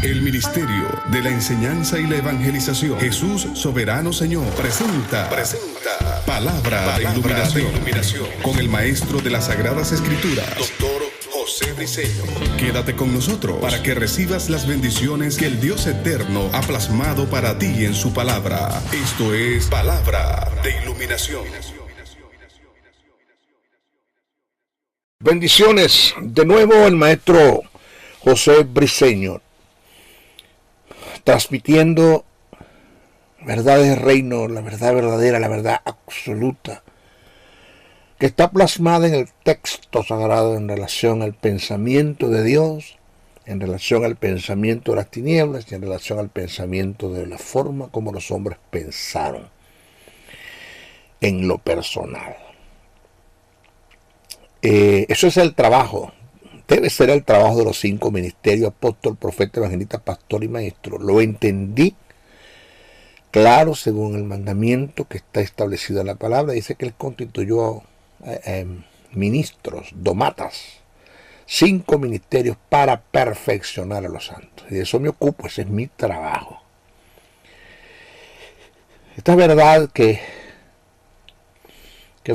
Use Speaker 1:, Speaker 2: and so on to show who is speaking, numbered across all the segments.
Speaker 1: El Ministerio de la Enseñanza y la Evangelización, Jesús Soberano Señor, presenta Palabra de Iluminación con el Maestro de las Sagradas Escrituras, Dr. José Briceño. Quédate con nosotros para que recibas las bendiciones que el Dios Eterno ha plasmado para ti en su palabra. Esto es Palabra de Iluminación.
Speaker 2: Bendiciones. De nuevo el Maestro José Briceño, transmitiendo verdades del reino, la verdad verdadera, la verdad absoluta, que está plasmada en el texto sagrado en relación al pensamiento de Dios, en relación al pensamiento de las tinieblas y en relación al pensamiento de la forma como los hombres pensaron en lo personal. Eso es el trabajo, debe ser el trabajo de los 5 ministerios: apóstol, profeta, evangelista, pastor y maestro. Lo entendí claro según el mandamiento que está establecido en la palabra. Dice que él constituyó ministros, domatas, 5 ministerios para perfeccionar a los santos. Y de eso me ocupo, ese es mi trabajo. Esta verdad que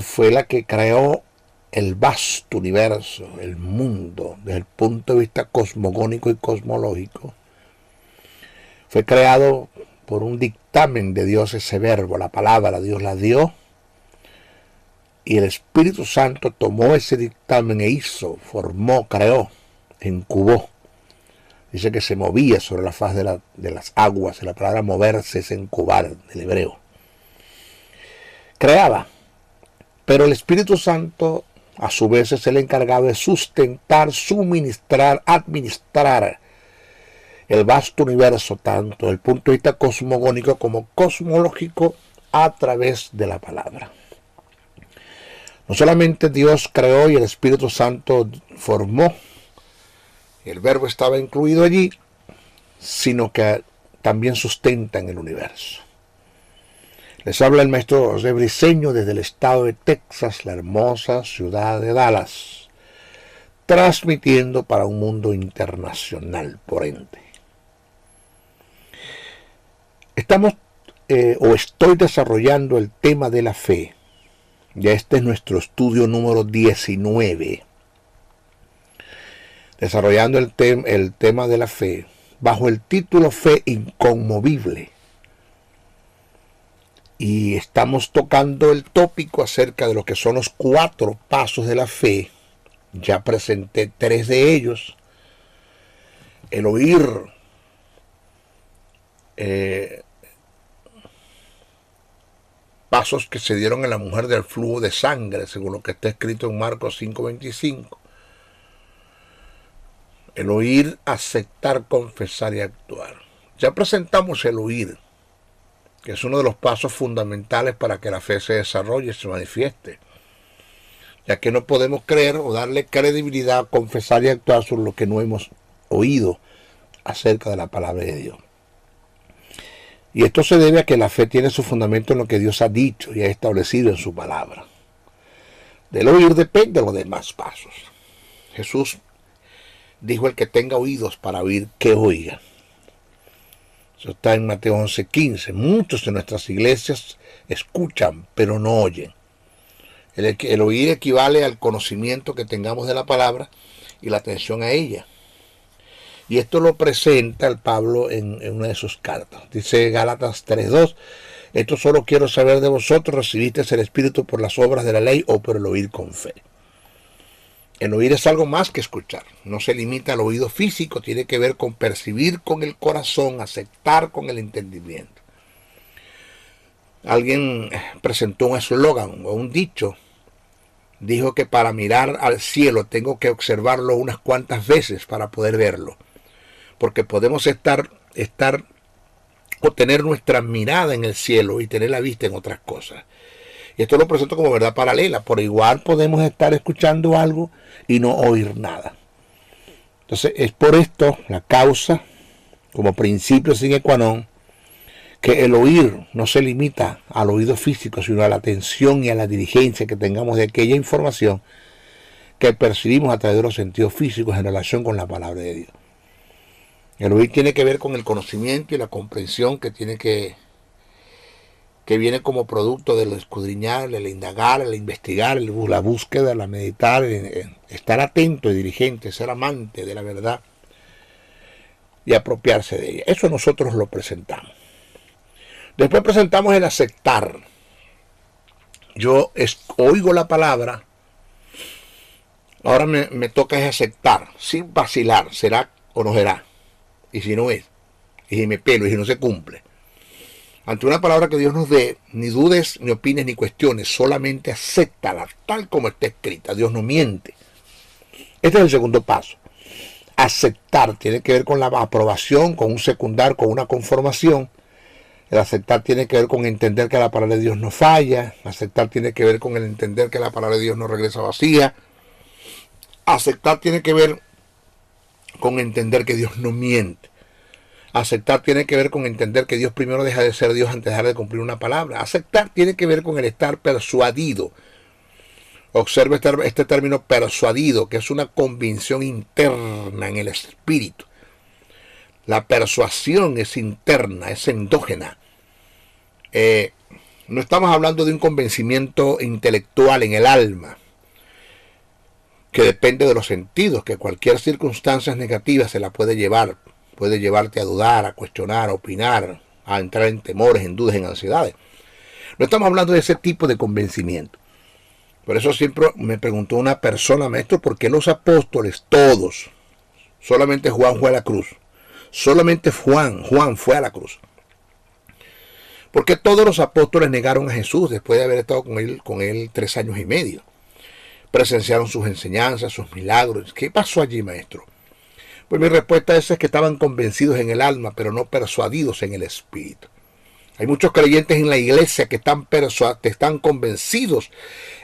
Speaker 2: fue la que creó el vasto universo, el mundo, desde el punto de vista cosmogónico y cosmológico, fue creado por un dictamen de Dios. Ese verbo, la palabra, Dios la dio, y el Espíritu Santo tomó ese dictamen e hizo, formó, creó, incubó. Dice que se movía sobre la faz de las aguas. La palabra moverse es incubar, del hebreo. Creaba, pero el Espíritu Santo a su vez es el encargado de sustentar, suministrar, administrar el vasto universo, tanto desde el punto de vista cosmogónico como cosmológico, a través de la palabra. No solamente Dios creó y el Espíritu Santo formó, el verbo estaba incluido allí, sino que también sustenta en el universo. Les habla el Maestro José Briceño desde el estado de Texas, la hermosa ciudad de Dallas, transmitiendo para un mundo internacional, por ende. Estoy desarrollando el tema de la fe. Ya este es nuestro estudio número 19. Desarrollando el tema de la fe, bajo el título Fe Inconmovible. Y estamos tocando el tópico acerca de lo que son los 4 pasos de la fe. Ya presenté 3 de ellos. El oír, pasos que se dieron en la mujer del flujo de sangre, según lo que está escrito en Marcos 5:25. El oír, aceptar, confesar y actuar. Ya presentamos el oír, que es uno de los pasos fundamentales para que la fe se desarrolle y se manifieste, ya que no podemos creer o darle credibilidad, confesar y actuar sobre lo que no hemos oído acerca de la palabra de Dios. Y esto se debe a que la fe tiene su fundamento en lo que Dios ha dicho y ha establecido en su palabra. Del oír dependen los demás pasos. Jesús dijo: el que tenga oídos para oír, que oiga. Eso está en Mateo 11:15. Muchos de nuestras iglesias escuchan, pero no oyen. El oír equivale al conocimiento que tengamos de la palabra y la atención a ella. Y esto lo presenta el Pablo en una de sus cartas. Dice Gálatas 3:2: esto solo quiero saber de vosotros, ¿recibisteis el Espíritu por las obras de la ley o por el oír con fe? El oír es algo más que escuchar. No se limita al oído físico, tiene que ver con percibir con el corazón, aceptar con el entendimiento. Alguien presentó un eslogan o un dicho. Dijo que para mirar al cielo tengo que observarlo unas cuantas veces para poder verlo. Porque podemos o tener nuestra mirada en el cielo y tener la vista en otras cosas. Y esto lo presento como verdad paralela. Por igual podemos estar escuchando algo y no oír nada. Entonces es por esto la causa, como principio sine qua non, que el oír no se limita al oído físico, sino a la atención y a la diligencia que tengamos de aquella información que percibimos a través de los sentidos físicos en relación con la palabra de Dios. El oír tiene que ver con el conocimiento y la comprensión que viene como producto del escudriñar, el indagar, el investigar, la búsqueda, la meditar, estar atento y diligente, ser amante de la verdad y apropiarse de ella. Eso nosotros lo presentamos. Después presentamos el aceptar. Yo oigo la palabra, ahora me toca es aceptar, sin vacilar, será o no será, y si no es, y si me pelo, y si no se cumple. Ante una palabra que Dios nos dé, ni dudes, ni opines, ni cuestiones, solamente acéptala tal como está escrita. Dios no miente. Este es el segundo paso. Aceptar tiene que ver con la aprobación, con un secundar, con una conformación. El aceptar tiene que ver con entender que la palabra de Dios no falla. Aceptar tiene que ver con el entender que la palabra de Dios no regresa vacía. Aceptar tiene que ver con entender que Dios no miente. Aceptar tiene que ver con entender que Dios primero deja de ser Dios antes de dejar de cumplir una palabra. Aceptar tiene que ver con el estar persuadido. Observe este término persuadido, que es una convicción interna en el espíritu. La persuasión es interna, es endógena. No estamos hablando de un convencimiento intelectual en el alma, que depende de los sentidos, que cualquier circunstancia negativa se la puede llevar. Puede llevarte a dudar, a cuestionar, a opinar, a entrar en temores, en dudas, en ansiedades. No estamos hablando de ese tipo de convencimiento. Por eso siempre me preguntó una persona, maestro, ¿por qué los apóstoles, todos, solamente Juan fue a la cruz? Solamente Juan fue a la cruz. Porque todos los apóstoles negaron a Jesús después de haber estado con él 3 años y medio. Presenciaron sus enseñanzas, sus milagros. ¿Qué pasó allí, maestro? Pues mi respuesta es que estaban convencidos en el alma, pero no persuadidos en el espíritu. Hay muchos creyentes en la iglesia que están convencidos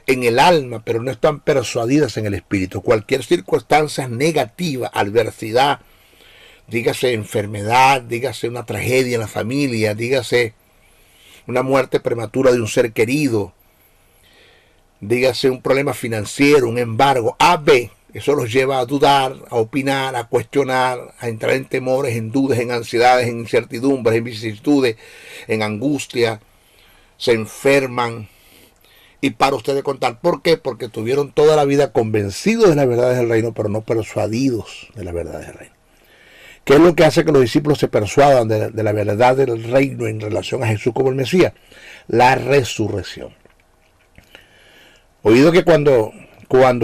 Speaker 2: en el alma, pero no están persuadidos en el espíritu. Cualquier circunstancia negativa, adversidad, dígase enfermedad, dígase una tragedia en la familia, dígase una muerte prematura de un ser querido, dígase un problema financiero, un embargo, A, B, eso los lleva a dudar, a opinar, a cuestionar, a entrar en temores, en dudas, en ansiedades, en incertidumbres, en vicisitudes, en angustia. Se enferman. Y para ustedes contar, ¿por qué? Porque tuvieron toda la vida convencidos de las verdades del reino, pero no persuadidos de las verdades del reino. ¿Qué es lo que hace que los discípulos se persuadan de la verdad del reino en relación a Jesús como el Mesías? La resurrección. Oído que cuando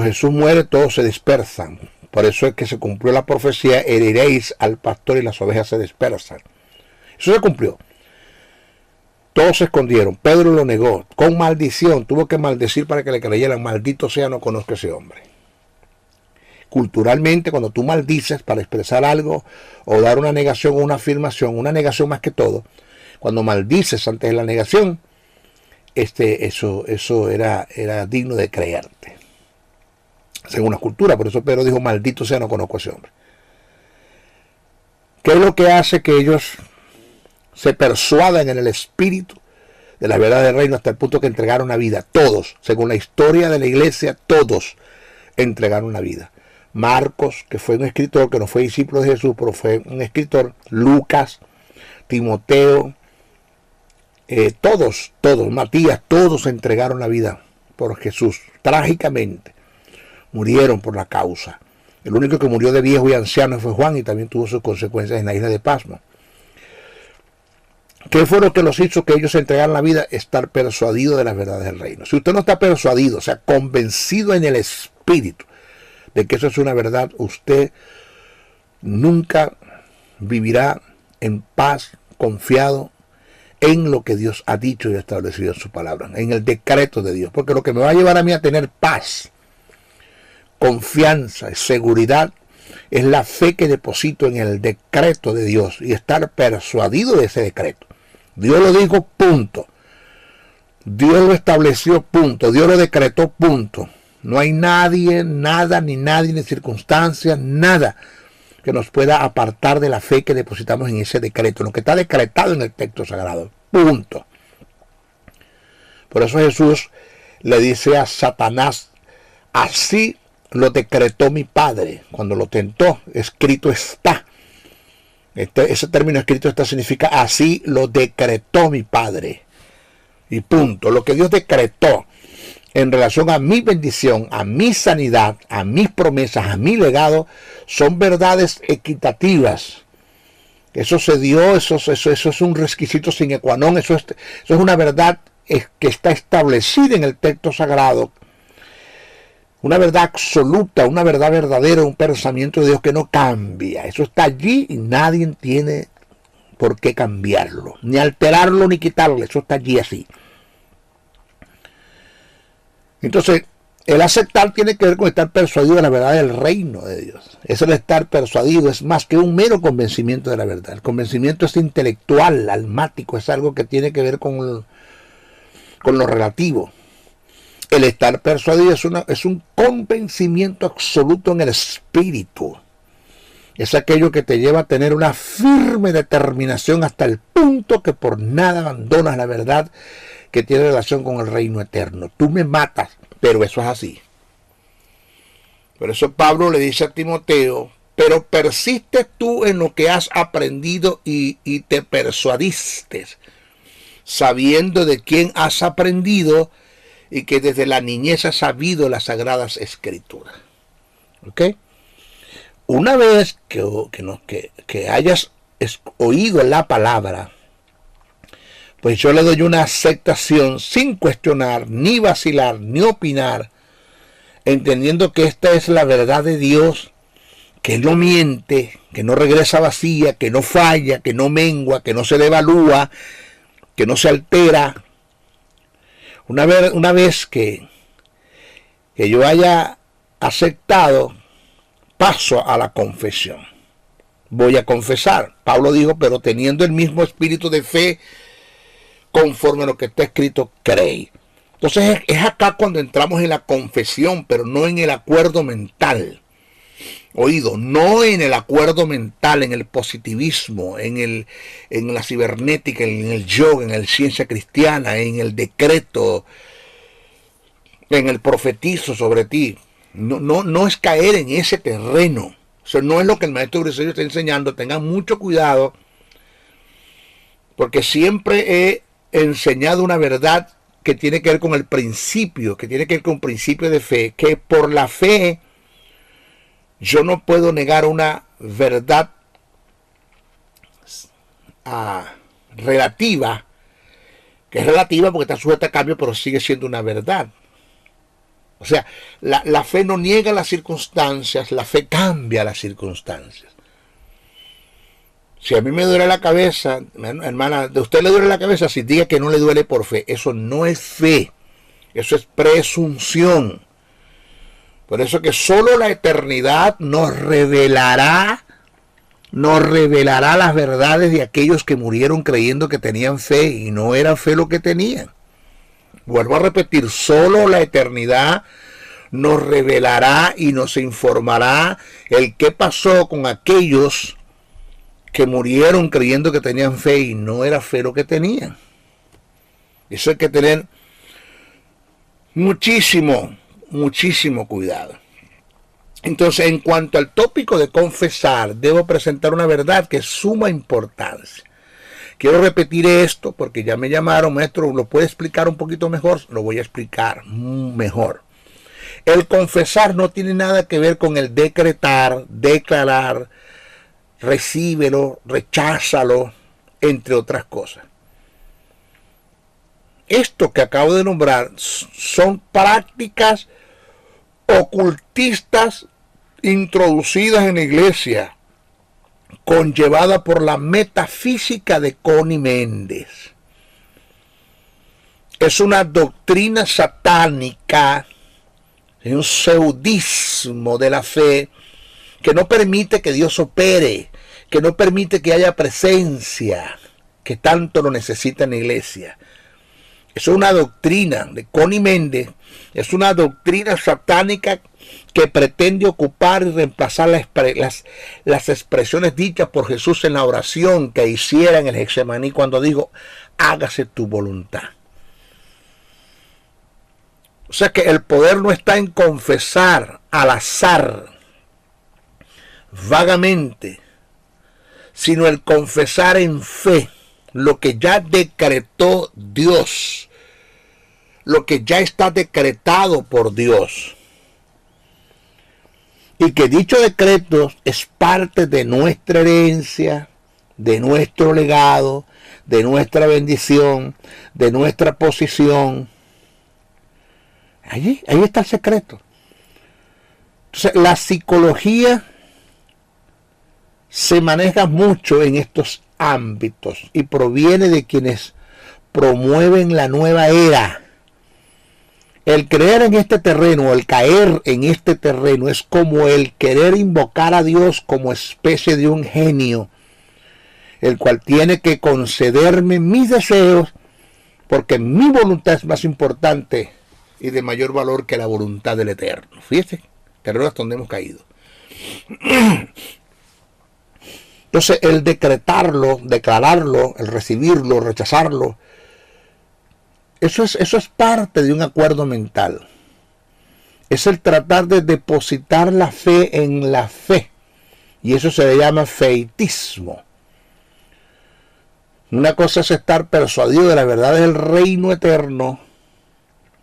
Speaker 2: Jesús muere, todos se dispersan. Por eso es que se cumplió la profecía, heriréis al pastor y las ovejas se dispersan. Eso se cumplió. Todos se escondieron. Pedro lo negó. Con maldición. Tuvo que maldecir para que le creyeran. Maldito sea, no conozco a ese hombre. Culturalmente, cuando tú maldices para expresar algo o dar una negación o una afirmación, una negación más que todo, cuando maldices antes de la negación, eso era digno de creerte. Según la cultura, por eso Pedro dijo, maldito sea, no conozco a ese hombre. ¿Qué es lo que hace que ellos se persuadan en el espíritu de la verdad del reino hasta el punto que entregaron la vida? Todos, según la historia de la iglesia, todos entregaron la vida. Marcos, que fue un escritor que no fue discípulo de Jesús, pero fue un escritor, Lucas, Timoteo, todos, Matías, todos entregaron la vida por Jesús, trágicamente. Murieron por la causa. El único que murió de viejo y anciano fue Juan y también tuvo sus consecuencias en la isla de Pasmo. ¿Qué fue lo que los hizo que ellos entregaran la vida? Estar persuadidos de las verdades del reino. Si usted no está persuadido, o sea, convencido en el espíritu de que eso es una verdad, usted nunca vivirá en paz, confiado en lo que Dios ha dicho y establecido en su palabra, en el decreto de Dios. Porque lo que me va a llevar a mí a tener paz, confianza y seguridad es la fe que deposito en el decreto de Dios y estar persuadido de ese decreto. Dios lo dijo, punto. Dios lo estableció, punto. Dios lo decretó, punto. No hay nadie, nada, ni nadie, ni circunstancias, nada que nos pueda apartar de la fe que depositamos en ese decreto, lo que está decretado en el texto sagrado, punto. Por eso Jesús le dice a Satanás, así lo decretó mi Padre cuando lo tentó, escrito está. Ese término escrito significa así lo decretó mi Padre. Y punto. Lo que Dios decretó en relación a mi bendición, a mi sanidad, a mis promesas, a mi legado, son verdades equitativas. Eso se dio, eso es un requisito sine qua non, eso es una verdad que está establecida en el texto sagrado. Una verdad absoluta, una verdad verdadera, un pensamiento de Dios que no cambia. Eso está allí y nadie tiene por qué cambiarlo, ni alterarlo ni quitarlo. Eso está allí así. Entonces, el aceptar tiene que ver con estar persuadido de la verdad del reino de Dios. Eso de estar persuadido es más que un mero convencimiento de la verdad. El convencimiento es intelectual, almático, es algo que tiene que ver con lo relativo. El estar persuadido es un convencimiento absoluto en el espíritu. Es aquello que te lleva a tener una firme determinación hasta el punto que por nada abandonas la verdad que tiene relación con el reino eterno. Tú me matas, pero eso es así. Por eso Pablo le dice a Timoteo, pero persistes tú en lo que has aprendido y te persuadiste, sabiendo de quién has aprendido y que desde la niñez has sabido las sagradas escrituras. ¿Ok? Una vez que hayas oído la palabra, pues yo le doy una aceptación sin cuestionar, ni vacilar, ni opinar, entendiendo que esta es la verdad de Dios, que no miente, que no regresa vacía, que no falla, que no mengua, que no se devalúa, que no se altera. Una vez que yo haya aceptado, paso a la confesión. Voy a confesar. Pablo dijo, pero teniendo el mismo espíritu de fe, conforme a lo que está escrito, creí. Entonces es acá cuando entramos en la confesión, pero no en el acuerdo mental. Oído, no en el acuerdo mental, en el positivismo, en la cibernética, en el yoga, en la ciencia cristiana, en el decreto, en el profetizo sobre ti. No es caer en ese terreno. Eso no es lo que el maestro Briseño está enseñando. Tengan mucho cuidado, porque siempre he enseñado una verdad que tiene que ver con el principio, que tiene que ver con un principio de fe, que por la fe yo no puedo negar una verdad relativa, que es relativa porque está sujeta a cambio, pero sigue siendo una verdad. O sea, la fe no niega las circunstancias, la fe cambia las circunstancias. Si a mí me duele la cabeza, hermana, de usted le duele la cabeza, si diga que no le duele por fe, eso no es fe, eso es presunción. Por eso que solo la eternidad nos revelará las verdades de aquellos que murieron creyendo que tenían fe y no era fe lo que tenían. Vuelvo a repetir, solo la eternidad nos revelará y nos informará el qué pasó con aquellos que murieron creyendo que tenían fe y no era fe lo que tenían. Eso hay que tener muchísimo cuidado. Entonces, en cuanto al tópico de confesar, debo presentar una verdad que es suma importancia. Quiero repetir esto porque ya me llamaron, maestro, ¿lo puede explicar un poquito mejor? Lo voy a explicar mejor. El confesar no tiene nada que ver con el decretar, declarar, recíbelo, recházalo, entre otras cosas. Esto que acabo de nombrar son prácticas ocultistas introducidas en la iglesia, conllevada por la metafísica de Connie Méndez. Es una doctrina satánica, es un pseudismo de la fe que no permite que Dios opere, que no permite que haya presencia, que tanto lo necesita en la iglesia. Es una doctrina de Connie Méndez, es una doctrina satánica que pretende ocupar y reemplazar las expresiones dichas por Jesús en la oración que hiciera en el Getsemaní cuando dijo, hágase tu voluntad. O sea que el poder no está en confesar al azar, vagamente, sino el confesar en fe lo que ya decretó Dios, lo que ya está decretado por Dios. Y que dicho decreto es parte de nuestra herencia, de nuestro legado, de nuestra bendición, de nuestra posición. Ahí está el secreto. Entonces, la psicología se maneja mucho en estos ámbitos y proviene de quienes promueven la nueva era. El creer en este terreno, el caer en este terreno, es como el querer invocar a Dios como especie de un genio, el cual tiene que concederme mis deseos, porque mi voluntad es más importante y de mayor valor que la voluntad del Eterno. Fíjese, terreno hasta donde hemos caído. Entonces, el decretarlo, declararlo, el recibirlo, rechazarlo, eso es parte de un acuerdo mental. Es el tratar de depositar la fe en la fe. Y eso se le llama feitismo. Una cosa es estar persuadido de la verdad del reino eterno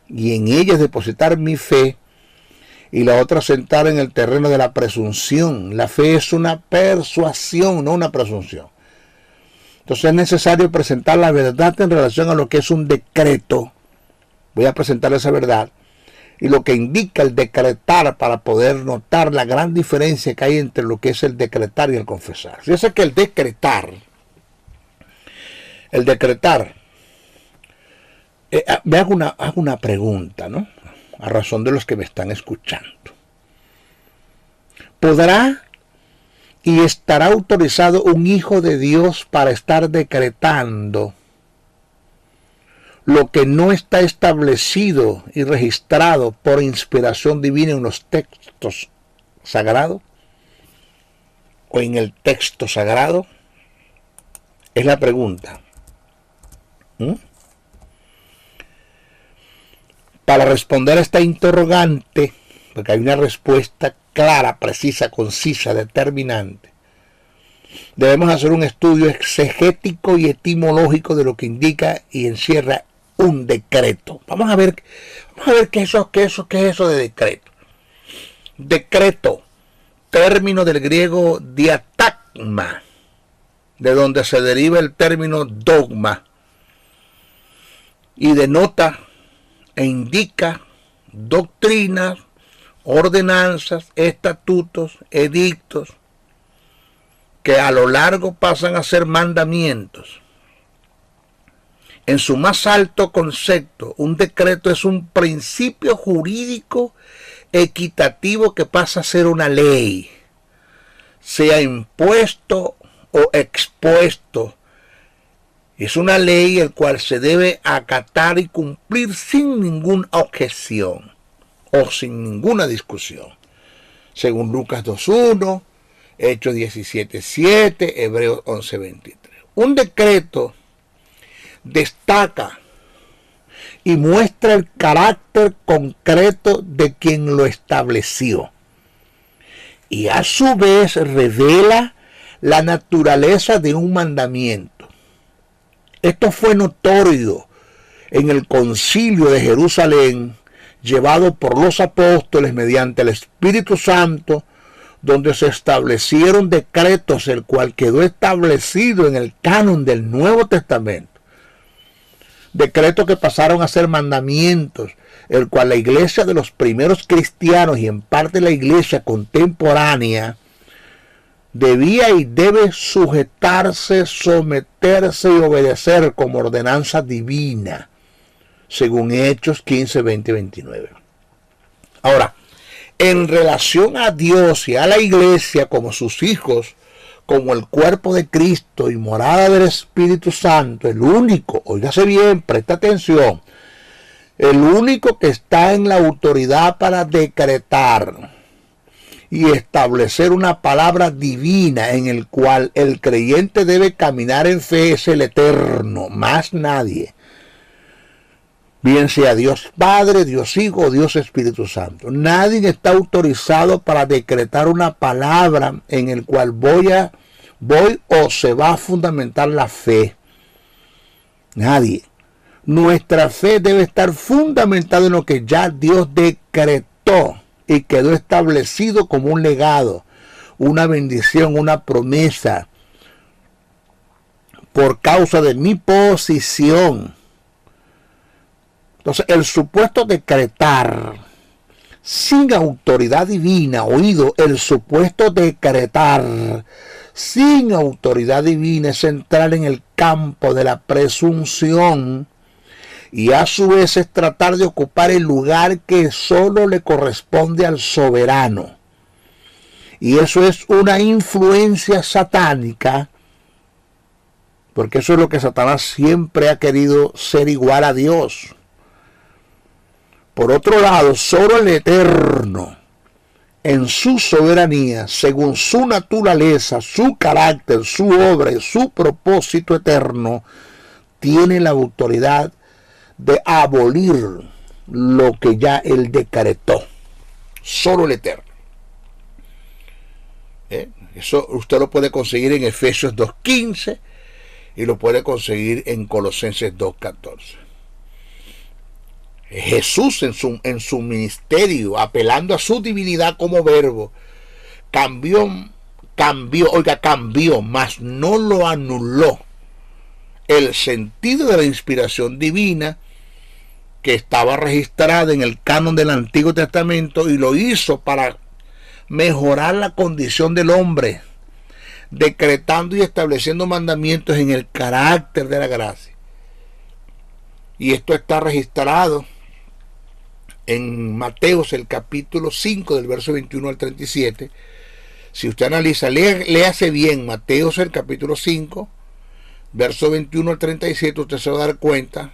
Speaker 2: y en ella es depositar mi fe, y la otra sentar en el terreno de la presunción. La fe es una persuasión, no una presunción. Entonces es necesario presentar la verdad en relación a lo que es un decreto. Voy a presentar esa verdad y lo que indica el decretar para poder notar la gran diferencia que hay entre lo que es el decretar y el confesar. Fíjense que el decretar, me hago una pregunta, ¿no? A razón de los que me están escuchando. ¿Podrá y estará autorizado un hijo de Dios para estar decretando lo que no está establecido y registrado por inspiración divina en los textos sagrados o en el texto sagrado? Es la pregunta. Para responder a esta interrogante, porque hay una respuesta clara, precisa, concisa, determinante, debemos hacer un estudio exegético y etimológico de lo que indica y encierra un decreto. Vamos a ver qué es eso de decreto. Decreto, término del griego diatagma, de donde se deriva el término dogma, y denota e indica doctrinas, ordenanzas, estatutos, edictos, que a lo largo pasan a ser mandamientos. En su más alto concepto, un decreto es un principio jurídico equitativo que pasa a ser una ley, sea impuesto o expuesto. Es una ley el cual se debe acatar y cumplir sin ninguna objeción o sin ninguna discusión, según Lucas 2.1, Hechos 17.7, Hebreos 11.23. Un decreto destaca y muestra el carácter concreto de quien lo estableció, y a su vez revela la naturaleza de un mandamiento. Esto fue notorio en el concilio de Jerusalén, llevado por los apóstoles mediante el Espíritu Santo, donde se establecieron decretos, el cual quedó establecido en el canon del Nuevo Testamento. Decretos que pasaron a ser mandamientos, el cual la iglesia de los primeros cristianos y en parte la iglesia contemporánea debía y debe sujetarse, someterse y obedecer como ordenanza divina, según Hechos 15, 20 y 29. Ahora, en relación a Dios y a la iglesia como sus hijos, como el cuerpo de Cristo y morada del Espíritu Santo, el único, óigase bien, presta atención, el único que está en la autoridad para decretar y establecer una palabra divina en el cual el creyente debe caminar en fe es el Eterno, más nadie. Bien sea Dios Padre, Dios Hijo o Dios Espíritu Santo. Nadie está autorizado para decretar una palabra en el cual voy a voy o se va a fundamentar la fe. Nadie. Nuestra fe debe estar fundamentada en lo que ya Dios decretó y quedó establecido como un legado, una bendición, una promesa, por causa de mi posición. Entonces, el supuesto decretar sin autoridad divina, oído, el supuesto decretar sin autoridad divina es entrar en el campo de la presunción y a su vez es tratar de ocupar el lugar que solo le corresponde al soberano. Y eso es una influencia satánica, porque eso es lo que Satanás siempre ha querido, ser igual a Dios. Por otro lado, solo el Eterno, en su soberanía, según su naturaleza, su carácter, su obra y su propósito eterno, tiene la autoridad de abolir lo que ya Él decretó. Solo el Eterno. Eso usted lo puede conseguir en Efesios 2:15 y lo puede conseguir en Colosenses 2:14. Jesús en su ministerio, apelando a su divinidad como verbo, cambió, mas no lo anuló, el sentido de la inspiración divina que estaba registrada en el canon del Antiguo Testamento, y lo hizo para mejorar la condición del hombre, decretando y estableciendo mandamientos en el carácter de la gracia. Y esto está registrado en Mateos, el capítulo 5, del verso 21 al 37. Si usted analiza, léase bien Mateos, el capítulo 5, verso 21 al 37, usted se va a dar cuenta.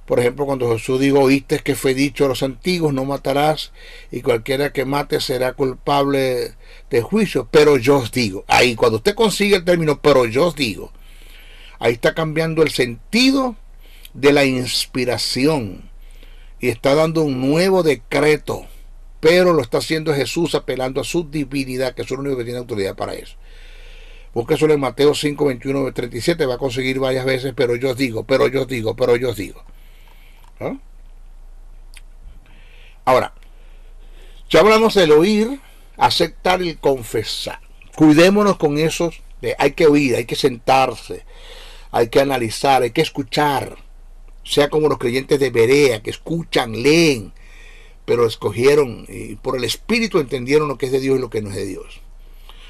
Speaker 2: Por ejemplo, cuando Jesús dijo: oíste que fue dicho a los antiguos, no matarás, y cualquiera que mate será culpable de juicio. Pero yo os digo, ahí cuando usted consigue el término pero yo os digo, ahí está cambiando el sentido de la inspiración y está dando un nuevo decreto, pero lo está haciendo Jesús apelando a su divinidad, que es el único que tiene autoridad para eso. Busque solo en Mateo 5, 21 al 37, va a conseguir varias veces pero yo os digo, pero yo os digo, pero yo os digo. ¿Ah? Ahora, ya hablamos del oír, aceptar y confesar. Cuidémonos con esos de hay que oír, hay que sentarse, hay que analizar, hay que escuchar. Sea como los creyentes de Berea, que escuchan, leen, pero escogieron y por el Espíritu entendieron lo que es de Dios y lo que no es de Dios.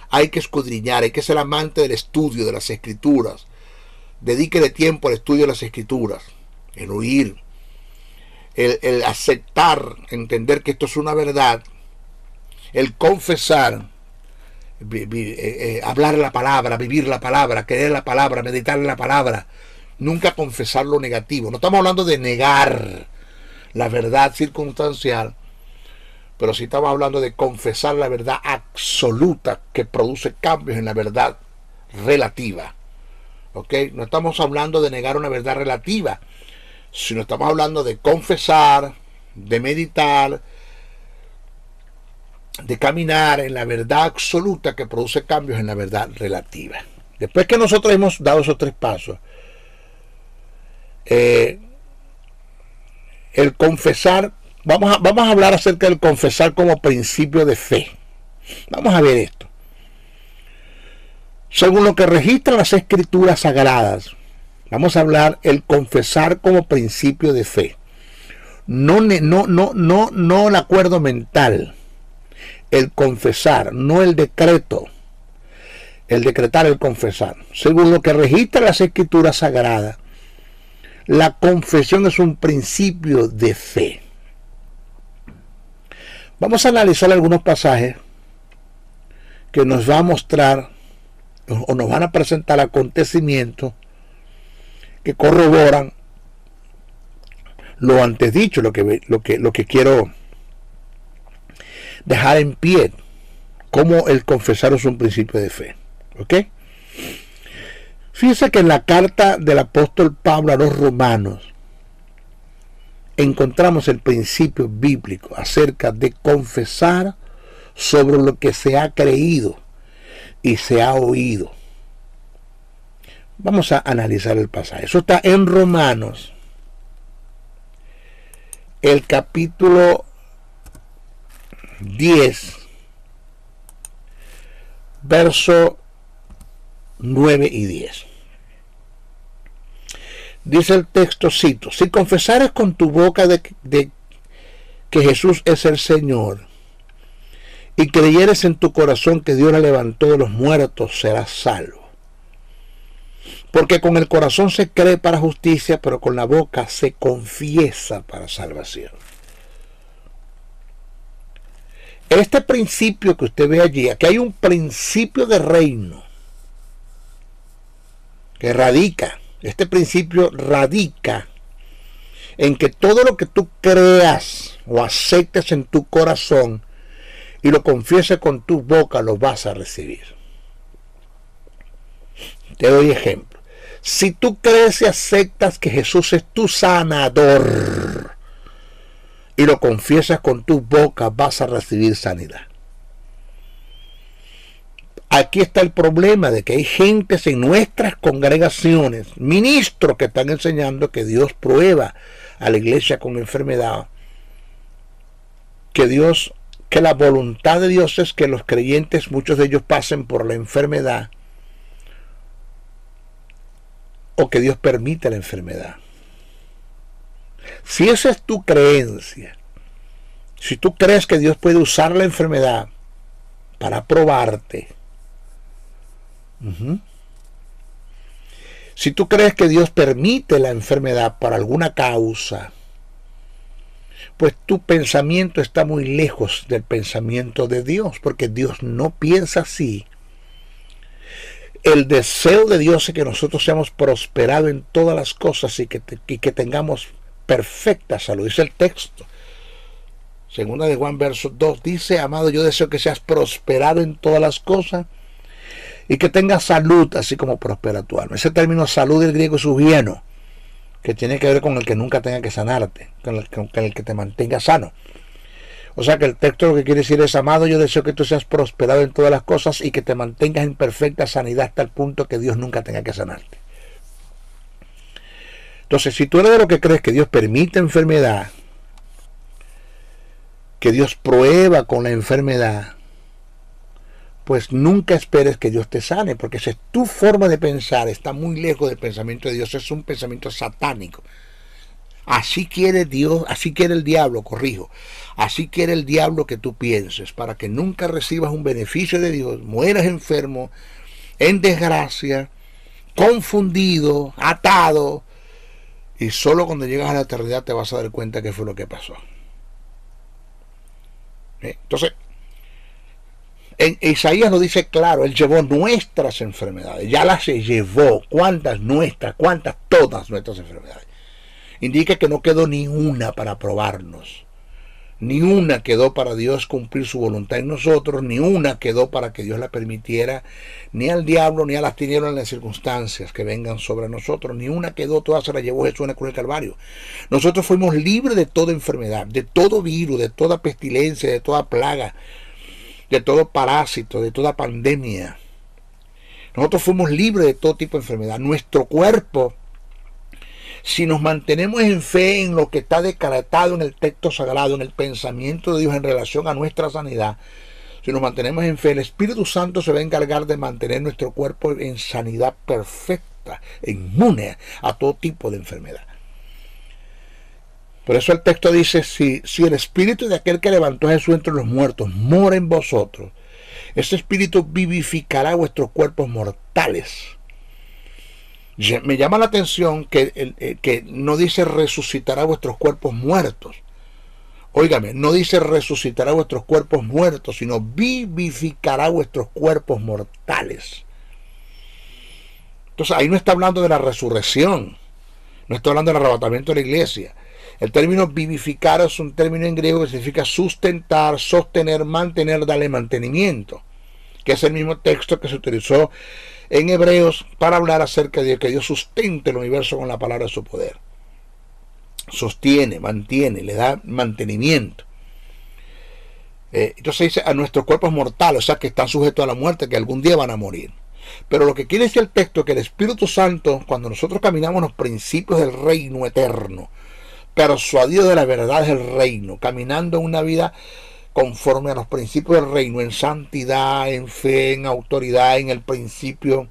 Speaker 2: Hay que escudriñar, hay que ser amante del estudio de las Escrituras. Dedíquele tiempo al estudio de las Escrituras, el oír, el aceptar, entender que esto es una verdad, el confesar, hablar la palabra, vivir la palabra, querer la palabra, meditar en la palabra. Nunca confesar lo negativo. No estamos hablando de negar la verdad circunstancial, pero sí estamos hablando de confesar la verdad absoluta que produce cambios en la verdad relativa. ¿Ok? No estamos hablando de negar una verdad relativa, sino estamos hablando de confesar, de meditar, de caminar en la verdad absoluta que produce cambios en la verdad relativa. Después que nosotros hemos dado esos tres pasos, el confesar, vamos a hablar acerca del confesar como principio de fe. Vamos a ver esto. Según lo que registran las Escrituras sagradas, vamos a hablar el confesar como principio de fe. No el acuerdo mental, el confesar, no el decreto, el decretar, el confesar. Según lo que registran las Escrituras sagradas, la confesión es un principio de fe. Vamos a analizar algunos pasajes que nos va a mostrar o nos van a presentar acontecimientos que corroboran lo antes dicho, lo que quiero dejar en pie, como el confesar es un principio de fe. ¿Ok? Fíjense que en la carta del apóstol Pablo a los romanos encontramos el principio bíblico acerca de confesar sobre lo que se ha creído y se ha oído. Vamos a analizar el pasaje. Eso está en Romanos, el capítulo 10, verso 9 y 10. Dice el texto, cito: si confesares con tu boca que Jesús es el Señor, y creyeres en tu corazón que Dios la levantó de los muertos, serás salvo. Porque con el corazón se cree para justicia, pero con la boca se confiesa para salvación. Este principio que usted ve allí, aquí hay un principio de reino que radica. Este principio radica en que todo lo que tú creas o aceptes en tu corazón y lo confieses con tu boca, lo vas a recibir. Te doy ejemplo. Si tú crees y aceptas que Jesús es tu sanador y lo confiesas con tu boca, vas a recibir sanidad. Aquí está el problema de que hay gentes en nuestras congregaciones, ministros que están enseñando que Dios prueba a la iglesia con enfermedad, que la voluntad de Dios es que los creyentes, muchos de ellos, pasen por la enfermedad, o que Dios permite la enfermedad. Si esa es tu creencia, si tú crees que Dios puede usar la enfermedad para probarte, si tú crees que Dios permite la enfermedad por alguna causa, pues tu pensamiento está muy lejos del pensamiento de Dios, porque Dios no piensa así. El deseo de Dios es que nosotros seamos prosperados en todas las cosas y que tengamos perfecta salud. Dice el texto, segunda de Juan verso 2, dice: amado, yo deseo que seas prosperado en todas las cosas y que tengas salud, así como prospera tu alma. Ese término salud del griego es eubieno, que tiene que ver con el que nunca tenga que sanarte, con el que te mantenga sano. O sea que el texto lo que quiere decir es: amado, yo deseo que tú seas prosperado en todas las cosas y que te mantengas en perfecta sanidad hasta el punto que Dios nunca tenga que sanarte. Entonces, si tú eres de lo que crees que Dios permite enfermedad, que Dios prueba con la enfermedad, pues nunca esperes que Dios te sane, porque esa es tu forma de pensar, está muy lejos del pensamiento de Dios, es un pensamiento satánico. Así quiere Dios, así quiere el diablo, así quiere el diablo que tú pienses, para que nunca recibas un beneficio de Dios, mueras enfermo, en desgracia, confundido, atado, y solo cuando llegas a la eternidad te vas a dar cuenta qué fue lo que pasó. Entonces, en Isaías lo dice claro: Él llevó nuestras enfermedades, ya las llevó. ¿Cuántas nuestras? ¿Cuántas? Todas nuestras enfermedades. Indica que no quedó ni una para probarnos, ni una quedó para Dios cumplir su voluntad en nosotros, ni una quedó para que Dios la permitiera, ni al diablo, ni a las tinieblas, en las circunstancias que vengan sobre nosotros, ni una quedó, todas se las llevó Jesús en la cruz del Calvario. Nosotros fuimos libres de toda enfermedad, de todo virus, de toda pestilencia, de toda plaga, de todo parásito, de toda pandemia. Nosotros fuimos libres de todo tipo de enfermedad. Nuestro cuerpo, si nos mantenemos en fe en lo que está decretado en el texto sagrado, en el pensamiento de Dios en relación a nuestra sanidad, si nos mantenemos en fe, el Espíritu Santo se va a encargar de mantener nuestro cuerpo en sanidad perfecta, inmune a todo tipo de enfermedad. Por eso el texto dice: si el Espíritu de aquel que levantó a Jesús entre los muertos mora en vosotros, ese Espíritu vivificará vuestros cuerpos mortales. Me llama la atención que no dice resucitará vuestros cuerpos muertos. Óigame, no dice resucitará vuestros cuerpos muertos, sino vivificará vuestros cuerpos mortales. Entonces ahí no está hablando de la resurrección, no está hablando del arrebatamiento de la iglesia. El término vivificar es un término en griego que significa sustentar, sostener, mantener, darle mantenimiento, que es el mismo texto que se utilizó en Hebreos para hablar acerca de que Dios sustente el universo con la palabra de su poder. Sostiene, mantiene, le da mantenimiento. Entonces dice a nuestros cuerpos mortales, o sea que están sujetos a la muerte, que algún día van a morir. Pero lo que quiere decir el texto es que el Espíritu Santo, cuando nosotros caminamos en los principios del reino eterno, persuadidos de la verdad del reino, caminando en una vida conforme a los principios del reino, en santidad, en fe, en autoridad, en el principio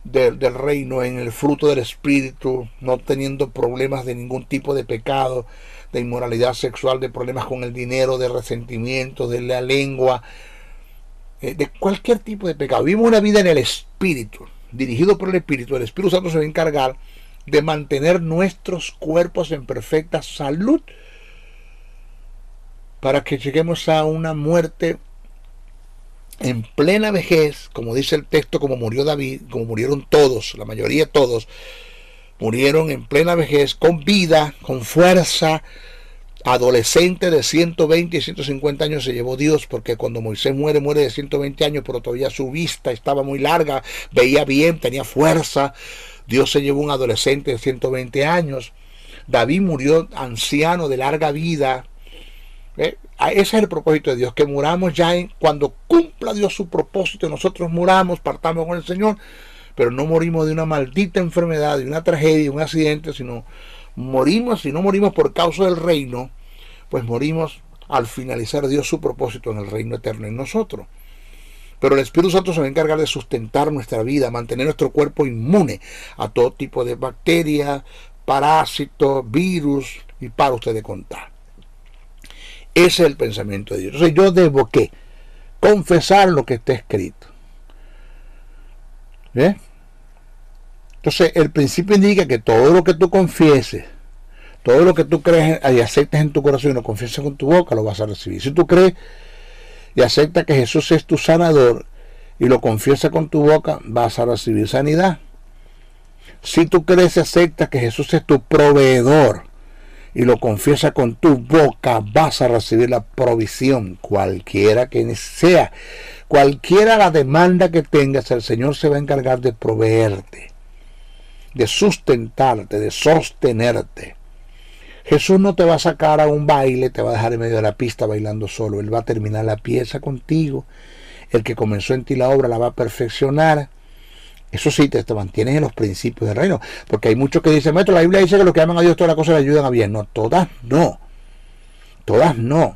Speaker 2: del reino, en el fruto del Espíritu, no teniendo problemas de ningún tipo de pecado, de inmoralidad sexual, de problemas con el dinero, de resentimiento, de la lengua, de cualquier tipo de pecado. Vivimos una vida en el Espíritu, dirigido por el Espíritu. El Espíritu Santo se va a encargar de mantener nuestros cuerpos en perfecta salud para que lleguemos a una muerte en plena vejez, como dice el texto, como murió David, como murieron todos, la mayoría de todos, murieron en plena vejez, con vida, con fuerza. Adolescente de 120 y 150 años se llevó Dios, porque cuando Moisés muere de 120 años, pero todavía su vista estaba muy larga, veía bien, tenía fuerza. Dios se llevó un adolescente de 120 años. David murió anciano de larga vida. Ese es el propósito de Dios, que muramos ya cuando cumpla Dios su propósito. Nosotros muramos, partamos con el Señor, pero no morimos de una maldita enfermedad, de una tragedia, de un accidente, sino morimos, si no morimos por causa del reino, pues morimos al finalizar Dios su propósito en el reino eterno en nosotros. Pero el Espíritu Santo se va a encargar de sustentar nuestra vida, mantener nuestro cuerpo inmune a todo tipo de bacterias, parásitos, virus, y para usted de contar. Ese es el pensamiento de Dios. Entonces yo debo ¿qué? Confesar lo que está escrito. ¿Ves? Entonces el principio indica que todo lo que tú confieses, todo lo que tú crees y aceptes en tu corazón y lo confieses con tu boca, lo vas a recibir. Si tú crees y aceptas que Jesús es tu sanador y lo confiesas con tu boca, vas a recibir sanidad. Si tú crees y aceptas que Jesús es tu proveedor y lo confiesas con tu boca, vas a recibir la provisión, cualquiera que sea, cualquiera la demanda que tengas, el Señor se va a encargar de proveerte, de sustentarte, de sostenerte. Jesús no te va a sacar a un baile, te va a dejar en medio de la pista bailando solo. Él va a terminar la pieza contigo. El que comenzó en ti la obra la va a perfeccionar. Eso sí, te mantienes en los principios del reino. Porque hay muchos que dicen, maestro, la Biblia dice que los que aman a Dios todas las cosas le ayudan a bien. No, todas no. Todas no.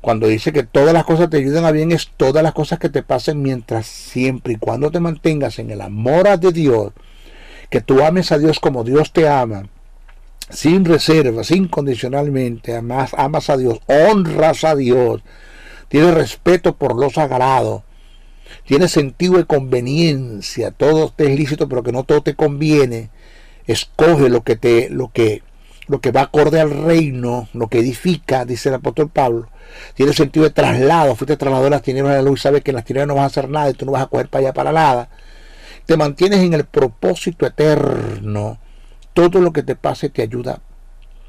Speaker 2: Cuando dice que todas las cosas te ayudan a bien, es todas las cosas que te pasen mientras, siempre y cuando te mantengas en el amor de Dios, que tú ames a Dios como Dios te ama, sin reservas, incondicionalmente, amas a Dios, honras a Dios, tienes respeto por lo sagrado, tienes sentido de conveniencia, todo te es lícito, pero que no todo te conviene. Escoge lo que va acorde al reino, lo que edifica, dice el apóstol Pablo. Tienes sentido de traslado, fuiste trasladado de las tinieblas a la luz, sabes que en las tinieblas no vas a hacer nada y tú no vas a coger para allá para nada. Te mantienes en el propósito eterno. Todo lo que te pase te ayuda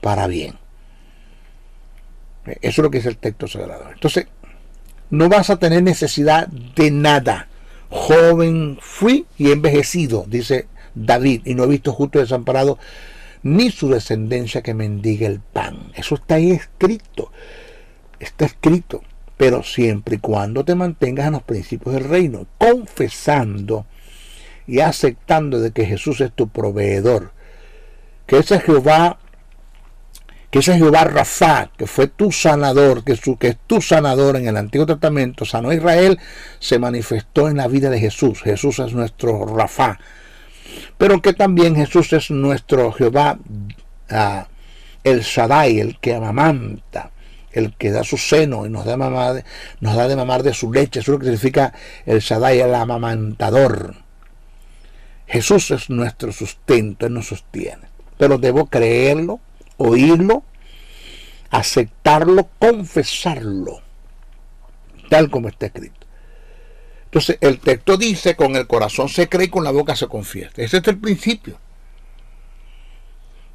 Speaker 2: para bien. Eso es lo que dice el texto sagrado. Entonces, no vas a tener necesidad de nada. Joven fui y envejecido, dice David, y no he visto justo desamparado, ni su descendencia que mendigue el pan. Eso está ahí escrito. Está escrito. Pero siempre y cuando te mantengas en los principios del reino, confesando y aceptando de que Jesús es tu proveedor, que ese Jehová Rafa, que fue tu sanador, que es tu sanador en el Antiguo Testamento, sanó a Israel, se manifestó en la vida de Jesús. Jesús es nuestro Rafa, pero que también Jesús es nuestro Jehová, el Shaddai, el que amamanta, el que da su seno y nos da de mamar de su leche. Eso es lo que significa el Shaddai, el amamantador. Jesús es nuestro sustento, Él nos sostiene. Pero debo creerlo, oírlo, aceptarlo, confesarlo, tal como está escrito. Entonces el texto dice, con el corazón se cree y con la boca se confiesa. Ese es el principio.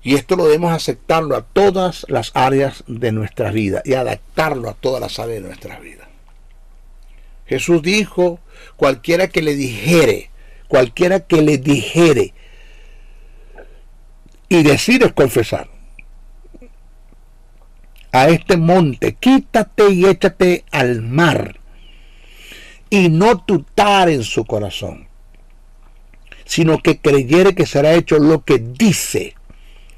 Speaker 2: Y esto lo debemos aceptarlo a todas las áreas de nuestra vida y adaptarlo a todas las áreas de nuestra vida. Jesús dijo, cualquiera que le dijere, y decir es confesar. A este monte, quítate y échate al mar, y no dudar en su corazón. sino que creyere que será hecho lo que dice,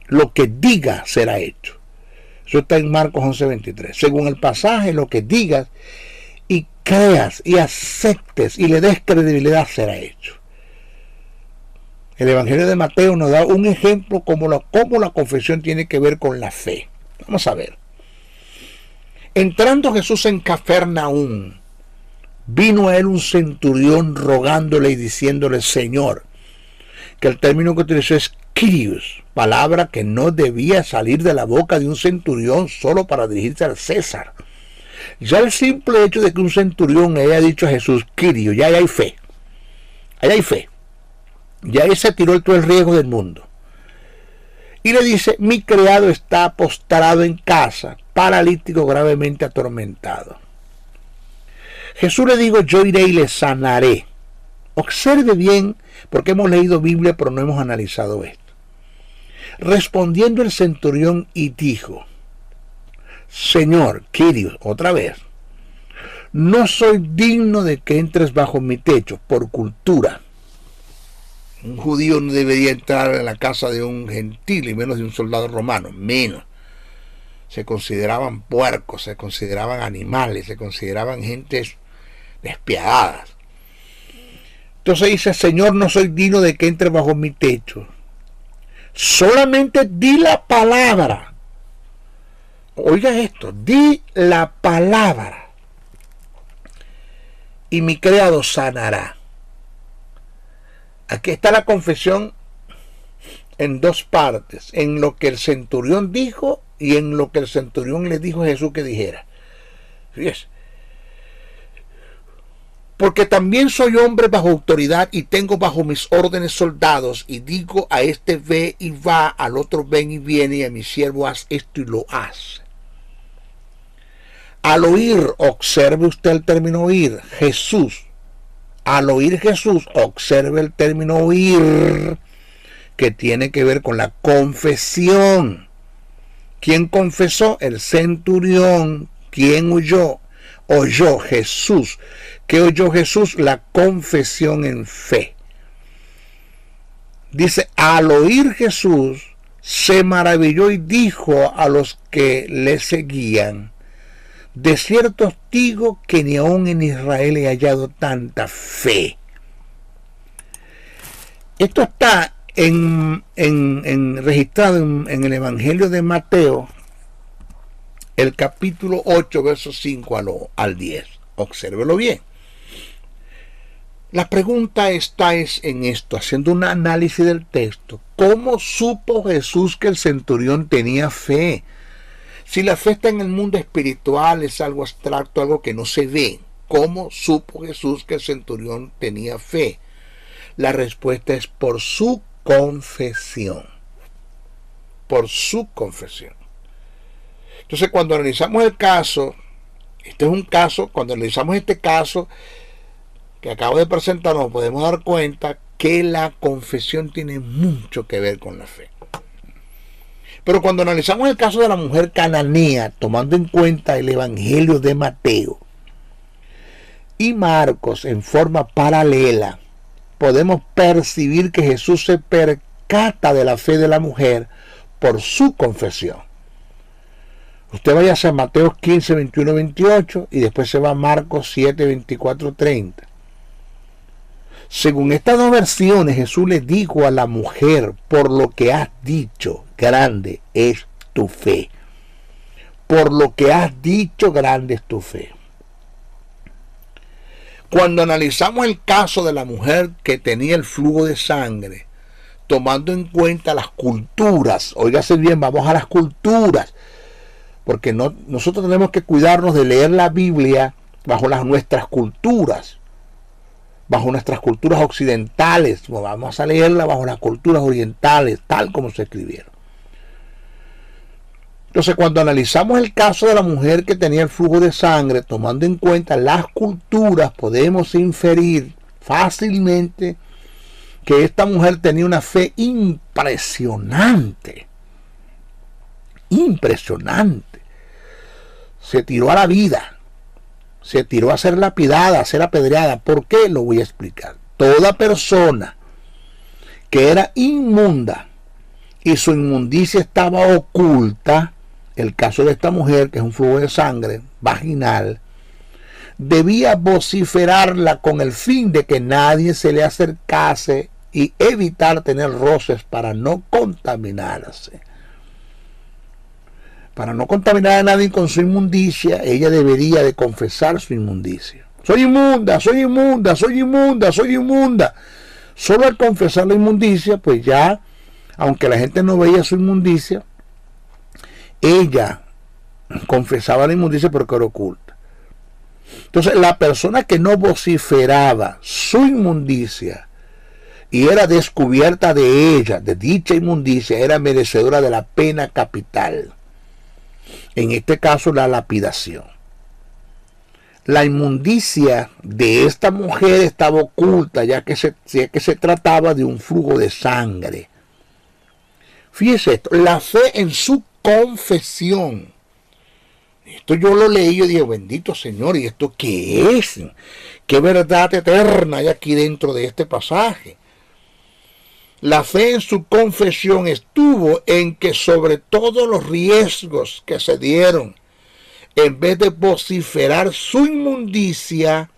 Speaker 2: lo que diga será hecho. Eso está en Marcos 11:23. Según el pasaje, lo que digas y creas y aceptes y le des credibilidad será hecho. El Evangelio de Mateo nos da un ejemplo cómo la confesión tiene que ver con la fe. Vamos a ver. Entrando Jesús en Cafarnaúm, vino a él un centurión rogándole y diciéndole Señor, que el término que utilizó es Kyrios, palabra que no debía salir de la boca de un centurión solo para dirigirse al César. Ya el simple hecho de que un centurión haya dicho a Jesús Kyrios, ya hay fe. Allá hay fe. Ya ahí se tiró todo el riesgo del mundo. Y le dice, mi criado está postrado en casa, paralítico, gravemente atormentado. Jesús le dijo, yo iré y le sanaré. Observe bien, porque hemos leído Biblia, pero no hemos analizado esto. Respondiendo el centurión y dijo, Señor, Kyrios, otra vez, no soy digno de que entres bajo mi techo, por cultura. Un judío no debería entrar en la casa de un gentil, y menos de un soldado romano, menos. Se consideraban puercos, se consideraban animales, se consideraban gentes despiadadas. Entonces dice, Señor, no soy digno de que entre bajo mi techo. Solamente di la palabra. Oiga esto, di la palabra. Y mi criado sanará. Aquí está la confesión en dos partes, en lo que el centurión dijo y en lo que el centurión le dijo a Jesús que dijera. Fíjese. Porque también soy hombre bajo autoridad y tengo bajo mis órdenes soldados, y digo a este ve y va, al otro ven y viene, y a mi siervo haz esto y lo hace. Al oír, observe usted el término oír, Jesús. Al oír Jesús, observe el término oír, que tiene que ver con la confesión. ¿Quién confesó? El centurión. ¿Quién huyó? Oyó Jesús. ¿Qué oyó Jesús? La confesión en fe. Dice, al oír Jesús, se maravilló y dijo a los que le seguían, de cierto os digo que ni aún en Israel he hallado tanta fe. Esto está registrado en el Evangelio de Mateo, el capítulo 8, versos 5 al 10. Obsérvelo bien. La pregunta está en esto, haciendo un análisis del texto. ¿Cómo supo Jesús que el centurión tenía fe? Si la fe está en el mundo espiritual, es algo abstracto, algo que no se ve. ¿Cómo supo Jesús que el centurión tenía fe? La respuesta es por su confesión. Por su confesión. Entonces, cuando analizamos el caso, este es un caso, cuando analizamos este caso que acabo de presentar, nos podemos dar cuenta que la confesión tiene mucho que ver con la fe. Pero cuando analizamos el caso de la mujer cananea, tomando en cuenta el Evangelio de Mateo y Marcos en forma paralela, podemos percibir que Jesús se percata de la fe de la mujer por su confesión. Usted vaya a Mateo 15, 21, 28 y después se va a Marcos 7, 24, 30. Según estas dos versiones, Jesús le dijo a la mujer, por lo que has dicho, grande es tu fe. Por lo que has dicho, grande es tu fe. Cuando analizamos el caso de la mujer que tenía el flujo de sangre, tomando en cuenta las culturas, óigase bien, vamos a las culturas, porque nosotros tenemos que cuidarnos de leer la Biblia bajo nuestras culturas, bajo nuestras culturas occidentales. Vamos a leerla bajo las culturas orientales, tal como se escribieron. Entonces, cuando analizamos el caso de la mujer que tenía el flujo de sangre, tomando en cuenta las culturas, podemos inferir fácilmente que esta mujer tenía una fe impresionante. Impresionante. Se tiró a la vida. Se tiró a ser lapidada, a ser apedreada. ¿Por qué? Lo voy a explicar. Toda persona que era inmunda y su inmundicia estaba oculta, el caso de esta mujer, que es un flujo de sangre vaginal, debía vociferarla con el fin de que nadie se le acercase y evitar tener roces para no contaminarse. Para no contaminar a nadie con su inmundicia, ella debería de confesar su inmundicia. Soy inmunda, soy inmunda, soy inmunda, soy inmunda. Solo al confesar la inmundicia, pues ya, aunque la gente no veía su inmundicia, ella confesaba la inmundicia porque era oculta. Entonces, la persona que no vociferaba su inmundicia y era descubierta de ella, de dicha inmundicia, era merecedora de la pena capital. En este caso, la lapidación. La inmundicia de esta mujer estaba oculta, ya que se trataba de un flujo de sangre. Fíjese esto, la fe en su confesión. Esto yo lo leí y yo dije, bendito Señor, ¿y esto qué es? ¿Qué verdad eterna hay aquí dentro de este pasaje? La fe en su confesión estuvo en que sobre todos los riesgos que se dieron, en vez de vociferar su inmundicia,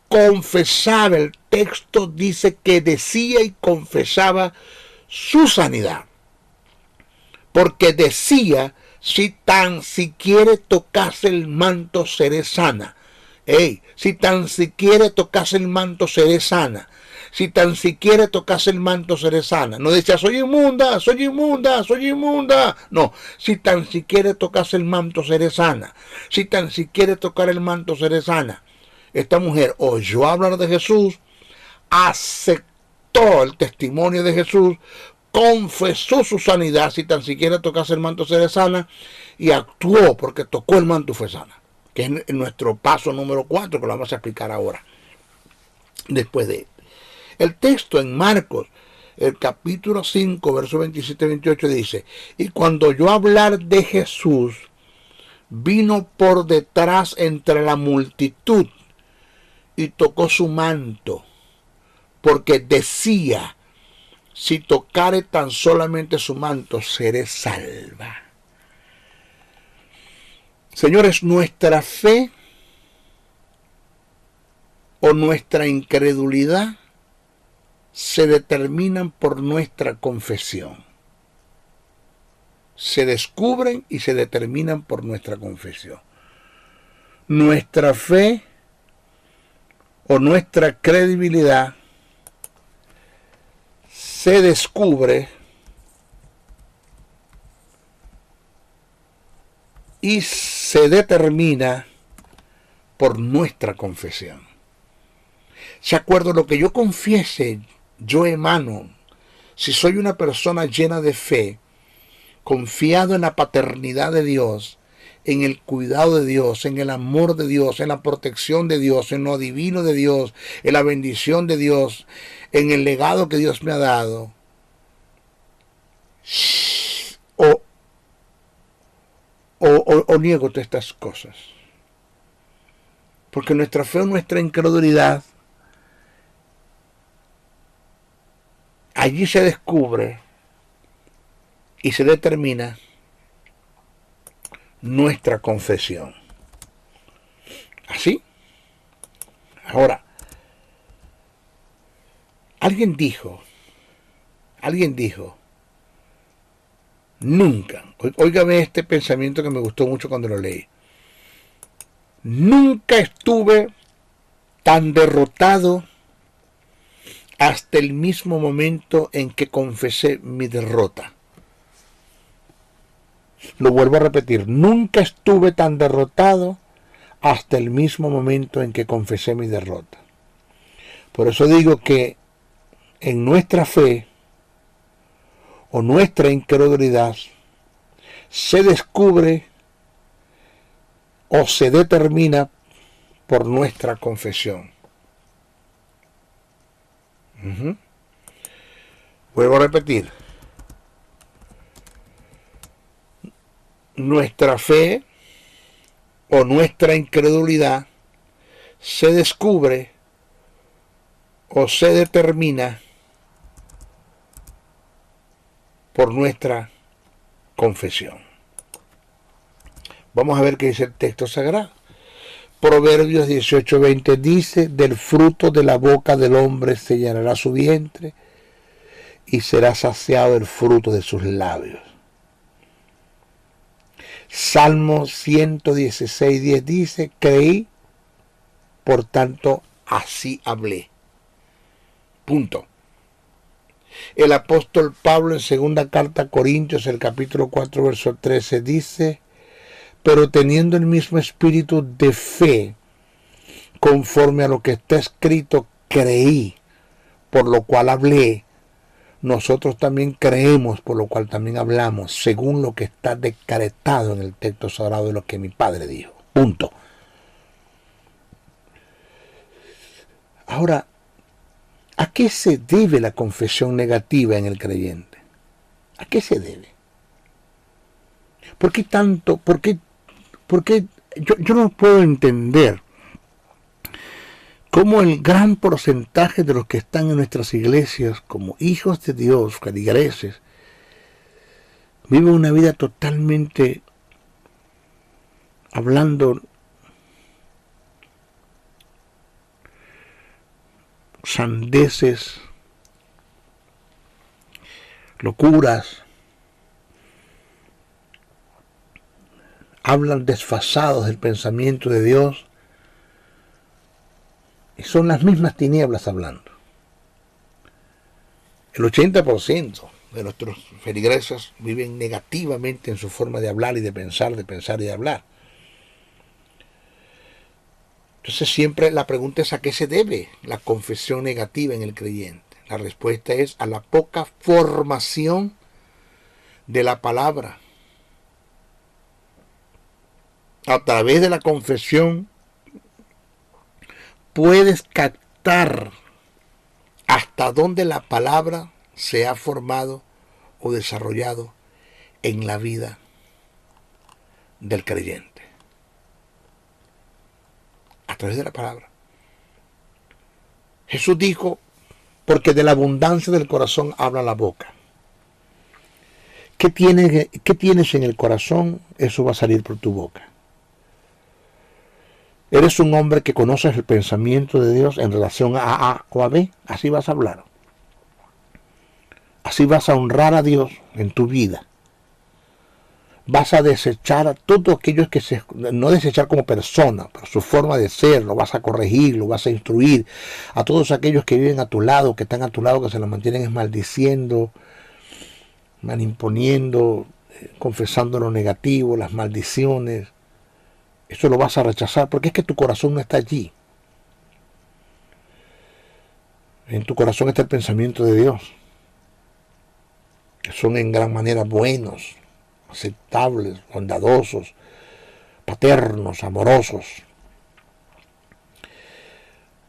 Speaker 2: confesaba. El texto dice que decía y confesaba su sanidad. Porque decía, si tan siquiera tocase el manto, seré sana. Si tan siquiera tocase el manto, seré sana. Si tan siquiera tocase el manto, seré sana. No decía, soy inmunda, soy inmunda, soy inmunda. No, si tan siquiera tocase el manto, seré sana. Si tan siquiera tocar el manto, seré sana. Esta mujer oyó hablar de Jesús, aceptó el testimonio de Jesús, confesó su sanidad, si tan siquiera tocase el manto, seré sana, y actuó porque tocó el manto y fue sana. Que es nuestro paso número 4, que lo vamos a explicar ahora, después de el texto en Marcos, el capítulo 5, verso 27-28 dice, y cuando oyó hablar de Jesús, vino por detrás entre la multitud y tocó su manto, porque decía, si tocare tan solamente su manto, seré salva. Señores, nuestra fe o nuestra incredulidad se determinan por nuestra confesión. Se descubren y se determinan por nuestra confesión. Nuestra fe o nuestra credibilidad se descubre y se determina por nuestra confesión. ¿Se acuerdan lo que yo confiese? Yo emano, si soy una persona llena de fe, confiado en la paternidad de Dios, en el cuidado de Dios, en el amor de Dios, en la protección de Dios, en lo divino de Dios, en la bendición de Dios, en el legado que Dios me ha dado, o niego todas estas cosas. Porque nuestra fe o nuestra incredulidad, allí se descubre y se determina nuestra confesión. ¿Así? Ahora, alguien dijo, nunca, óigame este pensamiento que me gustó mucho cuando lo leí, nunca estuve tan derrotado hasta el mismo momento en que confesé mi derrota. Lo vuelvo a repetir, nunca estuve tan derrotado hasta el mismo momento en que confesé mi derrota. Por eso digo que en nuestra fe o nuestra incredulidad se descubre o se determina por nuestra confesión. Vuelvo a repetir. Nuestra fe o nuestra incredulidad se descubre o se determina por nuestra confesión. Vamos a ver qué dice el texto sagrado. Proverbios 18:20 dice: del fruto de la boca del hombre se llenará su vientre y será saciado el fruto de sus labios. Salmo 116:10 dice: creí, por tanto así hablé. Punto. El apóstol Pablo en segunda carta a Corintios, el capítulo 4, verso 13 dice: pero teniendo el mismo espíritu de fe, conforme a lo que está escrito, creí, por lo cual hablé. Nosotros también creemos, por lo cual también hablamos, según lo que está decretado en el texto sagrado de lo que mi Padre dijo. Punto. Ahora, ¿a qué se debe la confesión negativa en el creyente? ¿A qué se debe? ¿Por qué tanto? ¿Por qué yo no puedo entender cómo el gran porcentaje de los que están en nuestras iglesias como hijos de Dios, feligreses, viven una vida totalmente hablando sandeces, locuras, hablan desfasados del pensamiento de Dios y son las mismas tinieblas hablando. El 80% de nuestros feligreses viven negativamente en su forma de hablar y de pensar y de hablar. Entonces siempre la pregunta es: ¿a qué se debe la confesión negativa en el creyente? La respuesta es a la poca formación de la palabra. A través de la confesión puedes captar hasta dónde la palabra se ha formado o desarrollado en la vida del creyente. A través de la palabra. Jesús dijo: porque de la abundancia del corazón habla la boca. ¿Qué tienes en el corazón? Eso va a salir por tu boca. ¿Eres un hombre que conoces el pensamiento de Dios en relación a A o a B? Así vas a hablar. Así vas a honrar a Dios en tu vida. Vas a desechar a todos aquellos que no desechar como persona, pero su forma de ser, lo vas a corregir, lo vas a instruir. A todos aquellos que viven a tu lado, que están a tu lado, que se lo mantienen maldiciendo, manimponiendo, confesando lo negativo, las maldiciones. Eso lo vas a rechazar porque es que tu corazón no está allí. En tu corazón está el pensamiento de Dios, que son en gran manera buenos, aceptables, bondadosos, paternos, amorosos.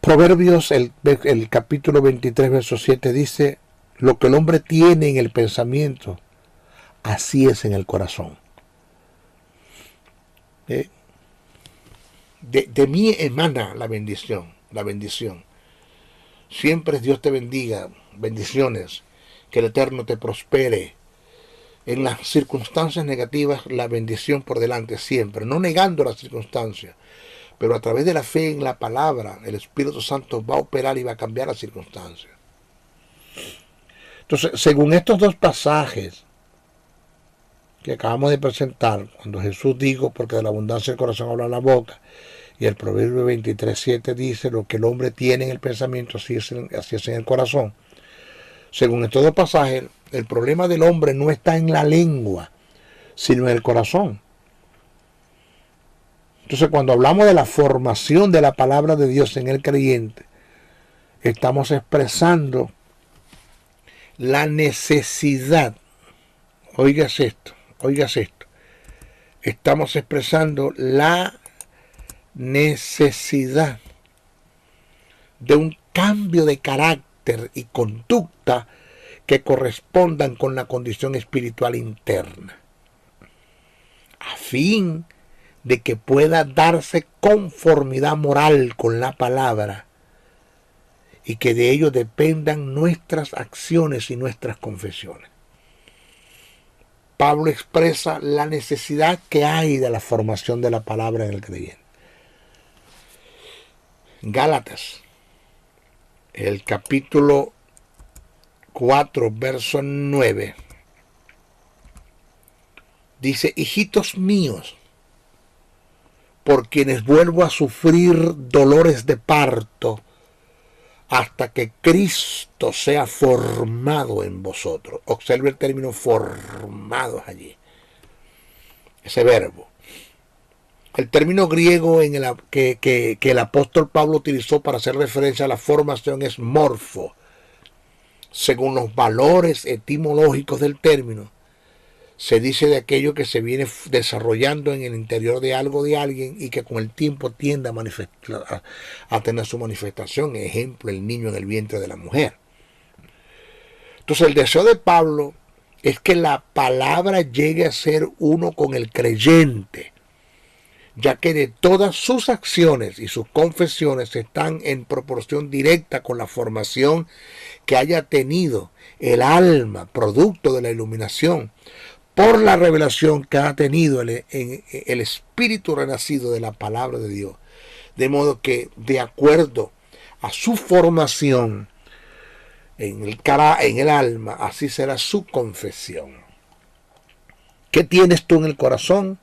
Speaker 2: Proverbios, el capítulo 23, verso 7 dice: lo que el hombre tiene en el pensamiento, así es en el corazón. De mí emana la bendición, la bendición. Siempre Dios te bendiga, bendiciones, que el Eterno te prospere. En las circunstancias negativas, la bendición por delante siempre, no negando las circunstancias, pero a través de la fe en la palabra, el Espíritu Santo va a operar y va a cambiar las circunstancias. Entonces, según estos dos pasajes que acabamos de presentar, cuando Jesús dijo: porque de la abundancia del corazón habla la boca, y el Proverbio 23:7 dice: lo que el hombre tiene en el pensamiento, así es en el corazón. Según estos dos pasajes, el problema del hombre no está en la lengua, sino en el corazón. Entonces, cuando hablamos de la formación de la palabra de Dios en el creyente, estamos expresando la necesidad. Oigas esto. Estamos expresando la necesidad de un cambio de carácter y conducta que correspondan con la condición espiritual interna, a fin de que pueda darse conformidad moral con la palabra y que de ello dependan nuestras acciones y nuestras confesiones. Pablo expresa la necesidad que hay de la formación de la palabra en el creyente. Gálatas, el capítulo 4, verso 9, dice: hijitos míos, por quienes vuelvo a sufrir dolores de parto, hasta que Cristo sea formado en vosotros. Observe el término formados allí. Ese verbo. El término griego que el apóstol Pablo utilizó para hacer referencia a la formación es morfo. Según los valores etimológicos del término, se dice de aquello que se viene desarrollando en el interior de algo, de alguien, y que con el tiempo tiende a tener su manifestación. Ejemplo, el niño en el vientre de la mujer. Entonces el deseo de Pablo es que la palabra llegue a ser uno con el creyente, ya que de todas sus acciones y sus confesiones están en proporción directa con la formación que haya tenido el alma, producto de la iluminación, por la revelación que ha tenido el espíritu renacido de la palabra de Dios. De modo que, de acuerdo a su formación en el alma, así será su confesión. ¿Qué tienes tú en el corazón?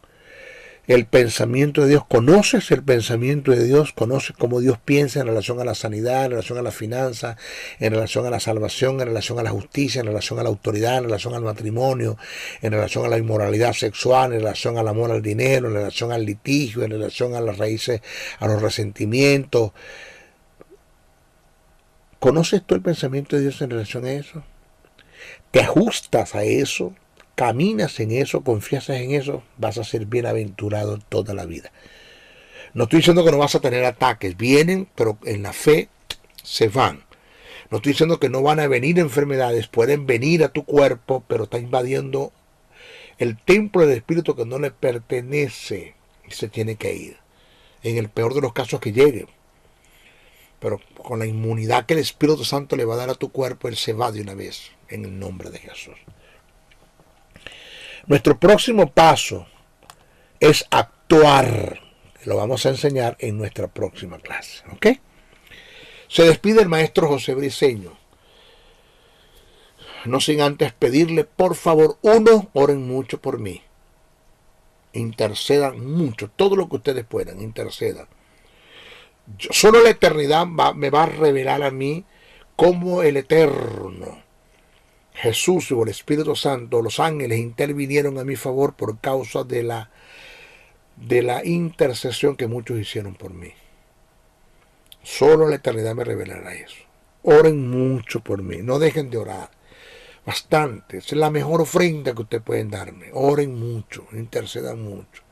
Speaker 2: El pensamiento de Dios. ¿Conoces el pensamiento de Dios? ¿Conoces cómo Dios piensa en relación a la sanidad, en relación a la finanza, en relación a la salvación, en relación a la justicia, en relación a la autoridad, en relación al matrimonio, en relación a la inmoralidad sexual, en relación al amor al dinero, en relación al litigio, en relación a las raíces, a los resentimientos? ¿Conoces tú el pensamiento de Dios en relación a eso? ¿Te ajustas a eso? Caminas en eso, confías en eso, vas a ser bienaventurado toda la vida. No estoy diciendo que no vas a tener ataques, vienen, pero en la fe se van. No estoy diciendo que no van a venir enfermedades, pueden venir a tu cuerpo, pero está invadiendo el templo del Espíritu que no le pertenece y se tiene que ir. En el peor de los casos que llegue. Pero con la inmunidad que el Espíritu Santo le va a dar a tu cuerpo, él se va de una vez, en el nombre de Jesús. Nuestro próximo paso es actuar. Lo vamos a enseñar en nuestra próxima clase. ¿Ok? Se despide el maestro José Briceño. No sin antes pedirle, por favor, oren mucho por mí. Intercedan mucho. Todo lo que ustedes puedan, intercedan. Solo la eternidad me va a revelar a mí cómo el Eterno, Jesús o el Espíritu Santo, los ángeles intervinieron a mi favor por causa de la intercesión que muchos hicieron por mí. Solo la eternidad me revelará eso. Oren mucho por mí, no dejen de orar. Bastante, es la mejor ofrenda que ustedes pueden darme. Oren mucho, intercedan mucho.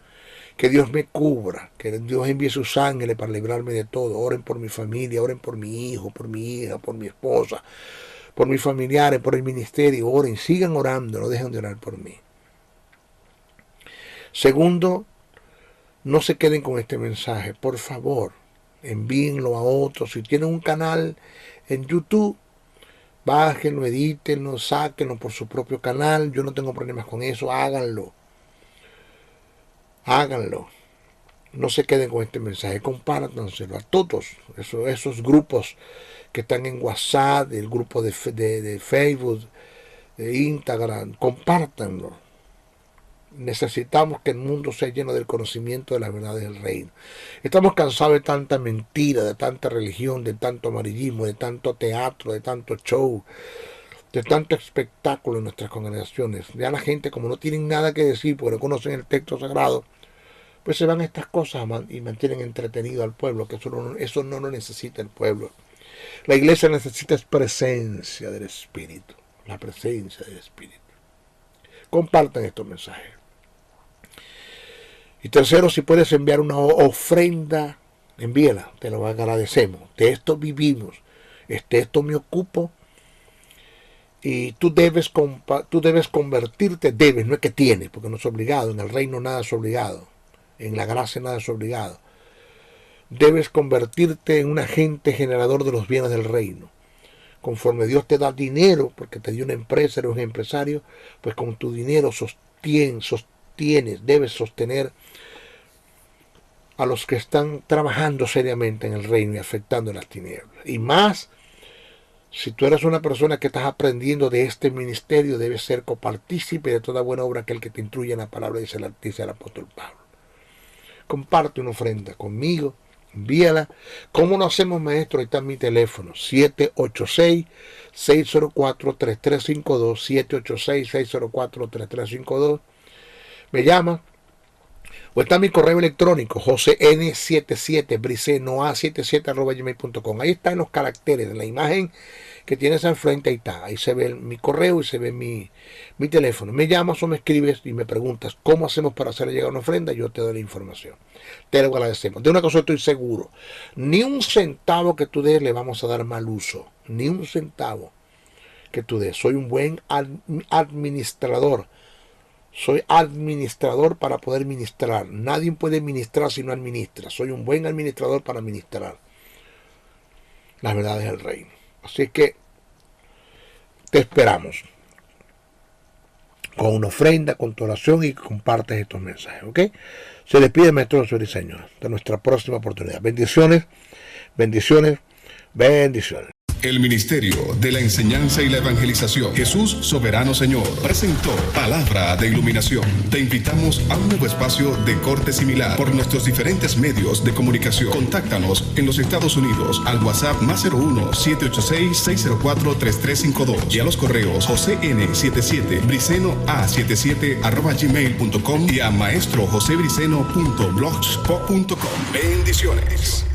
Speaker 2: Que Dios me cubra, que Dios envíe sus ángeles para librarme de todo. Oren por mi familia, oren por mi hijo, por mi hija, por mi esposa, por mis familiares, por el ministerio. Oren, sigan orando, no dejen de orar por mí. Segundo, no se queden con este mensaje, por favor, envíenlo a otros. Si tienen un canal en YouTube, bájenlo, edítenlo, sáquenlo por su propio canal. Yo no tengo problemas con eso, háganlo. Háganlo. No se queden con este mensaje, compártanselo a todos esos grupos que están en WhatsApp, el grupo de Facebook, de Instagram, compártanlo. Necesitamos que el mundo sea lleno del conocimiento de las verdades del reino. Estamos cansados de tanta mentira, de tanta religión, de tanto amarillismo, de tanto teatro, de tanto show, de tanto espectáculo en nuestras congregaciones. Ya la gente, como no tienen nada que decir porque no conocen el texto sagrado, pues se van a estas cosas y mantienen entretenido al pueblo, que eso no lo necesita el pueblo. La iglesia necesita presencia del Espíritu, la presencia del Espíritu. Compartan estos mensajes. Y tercero, si puedes enviar una ofrenda, envíela, te lo agradecemos. De esto vivimos, de esto me ocupo. Y tú debes convertirte, no es que tienes, porque no es obligado, en el reino nada es obligado, en la gracia nada es obligado. Debes convertirte en un agente generador de los bienes del reino. Conforme Dios te da dinero, porque te dio una empresa, eres un empresario, pues con tu dinero debes sostener a los que están trabajando seriamente en el reino y afectando las tinieblas. Y más, si tú eres una persona que estás aprendiendo de este ministerio, debes ser copartícipe de toda buena obra, aquel que te instruye en la palabra, dice el apóstol Pablo. Comparte una ofrenda conmigo, envíala. ¿Cómo lo hacemos, maestro? Ahí está mi teléfono, 786-604-3352, 786-604-3352. Me llama. O está mi correo electrónico, josn77bricenoa77@gmail.com. Ahí están los caracteres de la imagen que tienes al frente. Ahí está. Ahí se ve mi correo y se ve mi teléfono. Me llamas o me escribes y me preguntas cómo hacemos para hacerle llegar una ofrenda. Yo te doy la información. Te lo agradecemos. De una cosa estoy seguro. Ni un centavo que tú des le vamos a dar mal uso. Ni un centavo que tú des. Soy un buen administrador. Soy administrador para poder ministrar. Nadie puede ministrar si no administra. Soy un buen administrador para ministrar las verdades del reino. Así que te esperamos con una ofrenda, con tu oración y compartes estos mensajes. ¿Ok? Se despide Maestro José Briceño. Hasta nuestra próxima oportunidad. Bendiciones, bendiciones, bendiciones.
Speaker 1: El Ministerio de la Enseñanza y la Evangelización, Jesús Soberano Señor, presentó Palabra de Iluminación. Te invitamos a un nuevo espacio de corte similar por nuestros diferentes medios de comunicación. Contáctanos en los Estados Unidos al WhatsApp +01-786-604-3352 y a los correos josn77bricenoa77@gmail.com y a maestrojosebriceno.blogspot.com. Bendiciones.